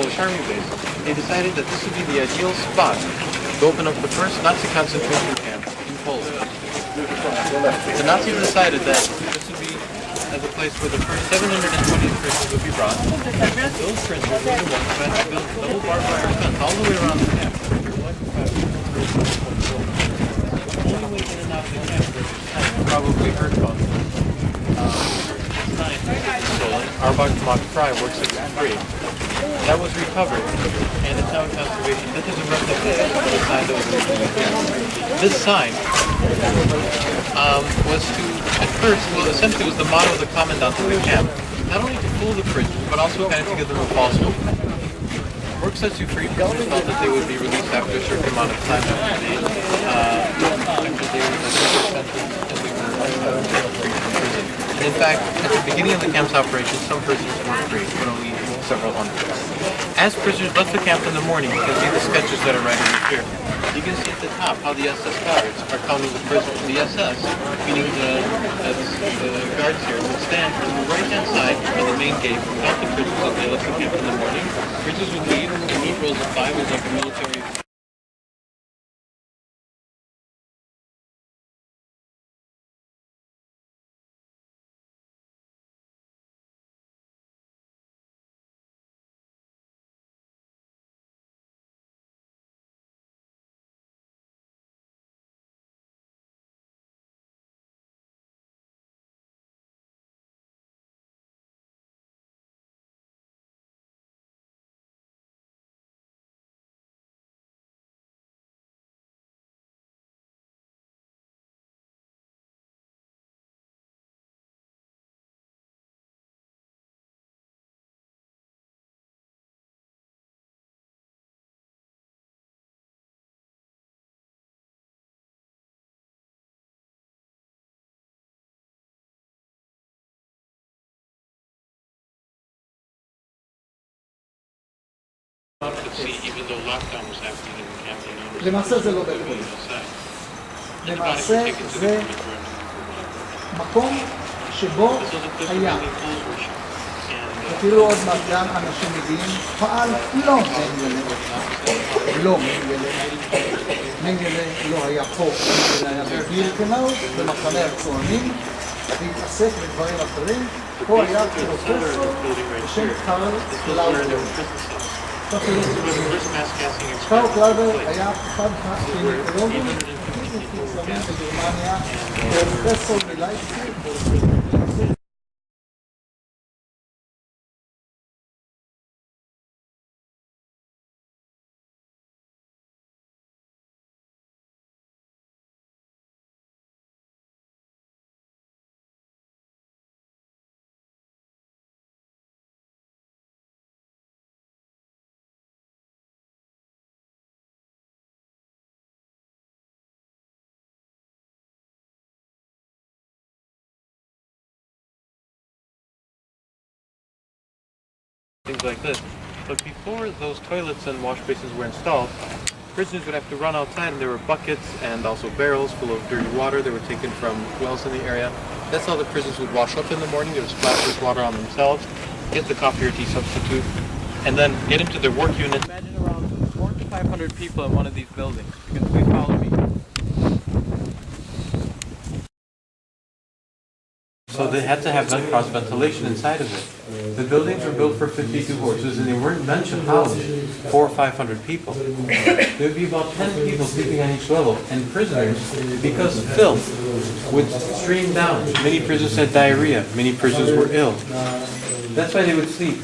Polish army base, they decided that this would be the ideal spot to open up the first Nazi concentration camp in Poland. The Nazis decided that this would be as a place where the first 720 prisoners would be brought. Those prisoners were the ones who had to build double barbed wire fence all the way around the camp. The only way in and out of the camp was you probably heard about stolen. Arbach Fry works at free. That was recovered, and it's now in conservation. This is a replica of the sign that was originally here. This sign was to, at first, well, essentially was the motto of the commandant of the camp. Not only to fool the prisoners, but also kind of to give them a false hope. Work sets you free. Prisoners thought that they would be released after a certain amount of time after they were sentenced and they were free from prison. And in fact, at the beginning of the camp's operation, some prisoners weren't free, but only several hundred. As prisoners left the camp in the morning, you can see the sketches that are right over here. You can see at the top how the SS guards are counting the prisoners. The SS, meaning the guards here, would stand on the right-hand side of the main gate and count the prisoners as they left the camp in the morning. Prisoners would leave in neat rows of 5 as like a military. Even though lockdown was happening in the camp, למעשה זה לא בית חולים. למעשה זה מקום שבו היה. אפילו עוד מעט גם אנשים מגיעים, פעל לא מנגלה. מנגלה לא היה פה, מנגלה היה בבירקנאו, במחנה הצוענים, להתעסק בדברים אחרים. פה היה פרופסור בשם קרל קלאודר. קרל קלאודר היה אחד הגינקולוגים מפורסמים בגרמניה, פרופסור מלייפציג. Things like this. But before those toilets and wash basins were installed, prisoners would have to run outside, and there were buckets and also barrels full of dirty water that were taken from wells in the area. That's how the prisoners would wash up in the morning. They would splash this water on themselves, get the coffee or tea substitute, and then get into their work unit. Imagine around 400 to 500 people in one of these buildings. You can please follow me. So they had to have cross ventilation inside of it. The buildings were built for 52 horses, and they weren't meant to house 400 or 500 people. There would be about 10 people sleeping on each level, and prisoners, because filth would stream down. Many prisoners had diarrhea. Many prisoners were ill. That's why they would sleep.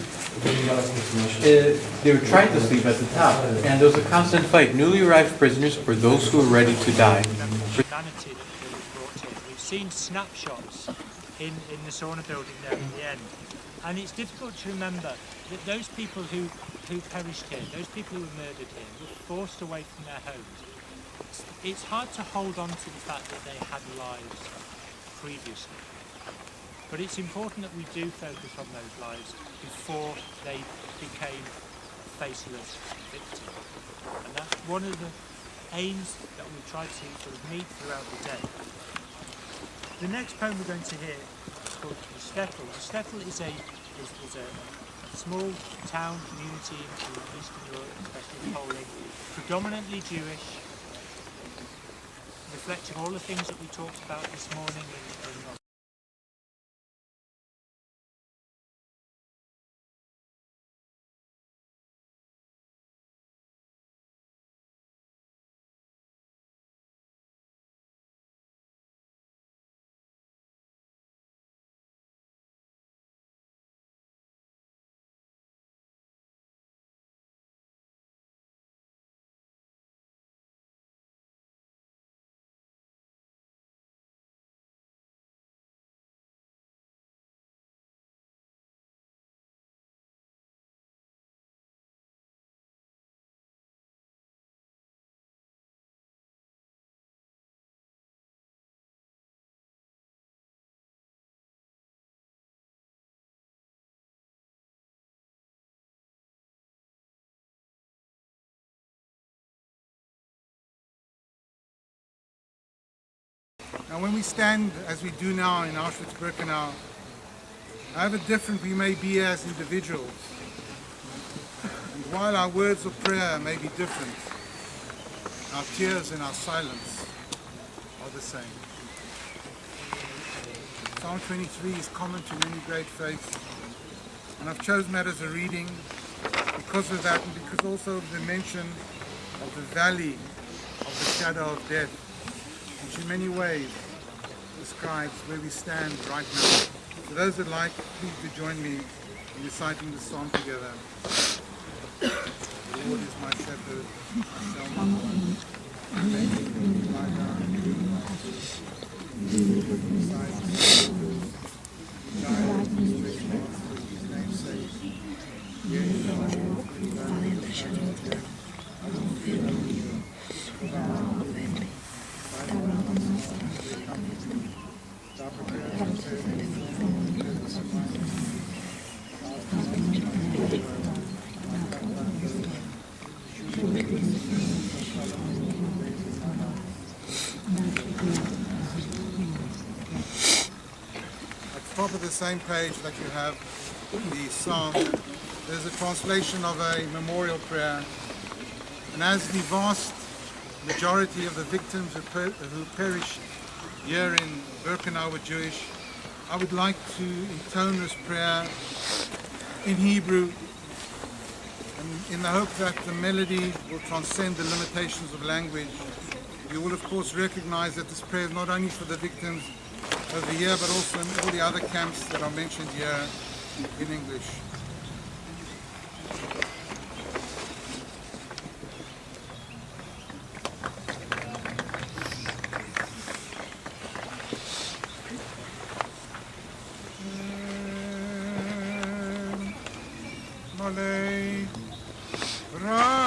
They were trying to sleep at the top, and there was a constant fight. Newly arrived prisoners were those who were ready to die. We've seen snapshots in the sauna building there at the end, and it's difficult to remember that those people who perished here, those people who were murdered here, were forced away from their homes. It's hard to hold on to the fact that they had lives previously, but it's important that we do focus on those lives before they became faceless victims, and that's one of the aims that we try to sort of meet throughout the day. The next poem we're going to hear is called The Stettel. The Stettel is a small town community in Eastern Europe, especially Poland, predominantly Jewish, reflecting all the things that we talked about this morning in Now when we stand, as we do now in Auschwitz-Birkenau, however different we may be as individuals, and while our words of prayer may be different, our tears and our silence are the same. Psalm 23 is common to many great faiths, and I've chosen that as a reading because of that, and because also of the mention of the valley of the shadow of death, which in many ways describes where we stand right now. For those that like, please do join me in reciting the psalm together. The Lord is my shepherd, I shall not want. Lie down and do my beside the still waters. He guides me straight paths for his name's sake. Yea, though I walk through the valley of the shadow of death, I will fear no evil, for thou art with me. Thou art on my side, they comfort me. Thou preparest a table before me in the presence of my enemies. Thou hast anointed my head with oil, my cup runneth over. Surely goodness and mercy shall follow me all the days of my life. At the top of the same page that you have the psalm, there's a translation of a memorial prayer. And as the vast majority of the victims who perished here in Birkenau were Jewish, I would like to intone this prayer in Hebrew, and in the hope that the melody will transcend the limitations of language. You will of course recognize that this prayer is not only for the victims over here, but also in all the other camps that are mentioned here in English. Malay Rachamim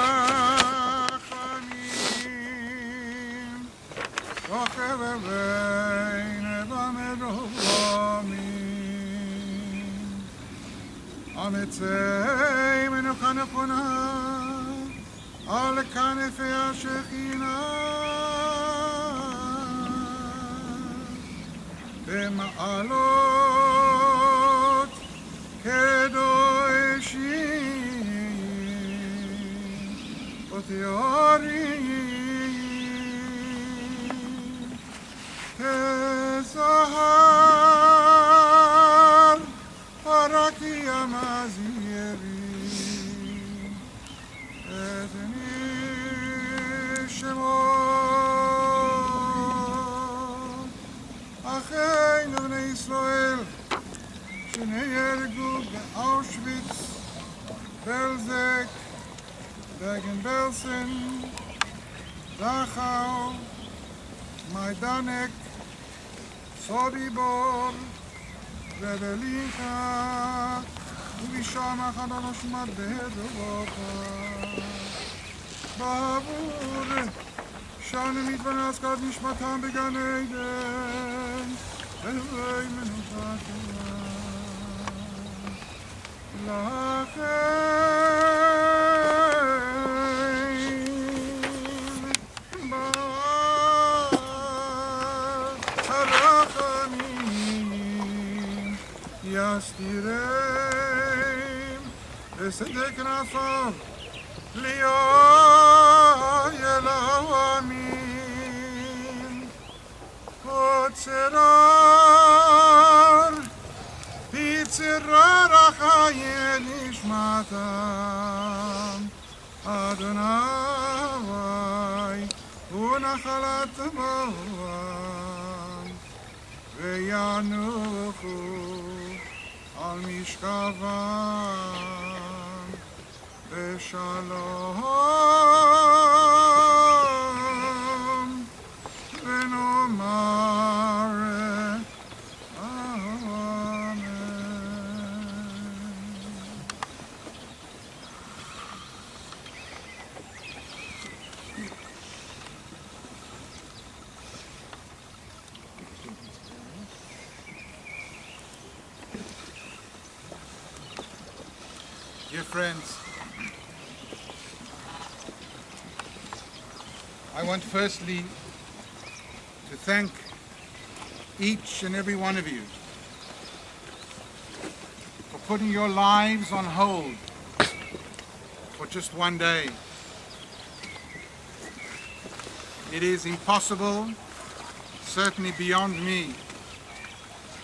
Rochevein Evamerolamim Ametzei Menochanachona Al Kanefe Ashechina Bema'alot Kedoshim Otiorim Kezahar Paraki Amazirim Eteni Shemot Acheinu Bnei Yisrael שנהרגו באושוויץ, בלזק, ברגן-בלזן, דכאו, מיידנק, סוביבור, ובלינקה, ובשם אחד הנשמת בהדרובה. בעבור שאני מתפרנס כד נשמתם בגן עדן, אלוהי מנוחה כולה. לכם ברחמים יסתירם וסדק נפל ליו ילאמין וצרר בצרר החיים נשמתם אדוני ונחלת בם וינוחו על משכבם בשלום ונאמר אמן. Dear friends, I want firstly to thank each and every one of you for putting your lives on hold for just one day. It is impossible, certainly beyond me,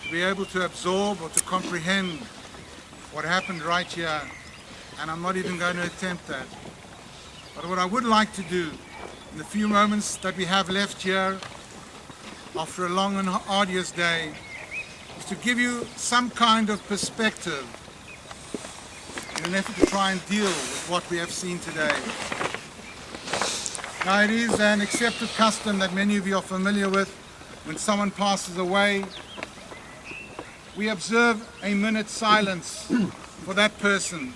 to be able to absorb or to comprehend what happened right here, and I'm not even going to attempt that. But what I would like to do in the few moments that we have left here after a long and arduous day is to give you some kind of perspective in an effort to try and deal with what we have seen today. Now, it is an accepted custom that many of you are familiar with. When someone passes away, we observe a minute's silence for that person.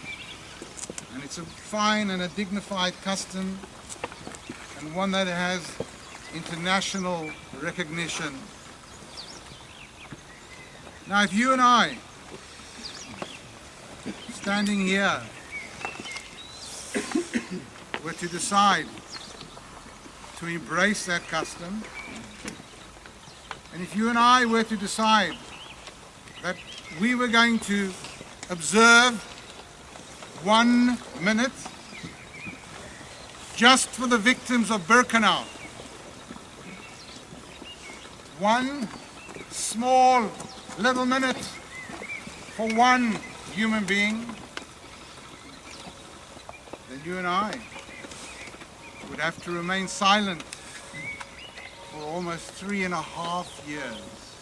And it's a fine and a dignified custom, and one that has international recognition. Now, if you and I, standing here, were to decide to embrace that custom, and if you and I were to decide that we were going to observe 1 minute just for the victims of Birkenau, one small little minute for one human being, then you and I would have to remain silent for almost 3.5 years.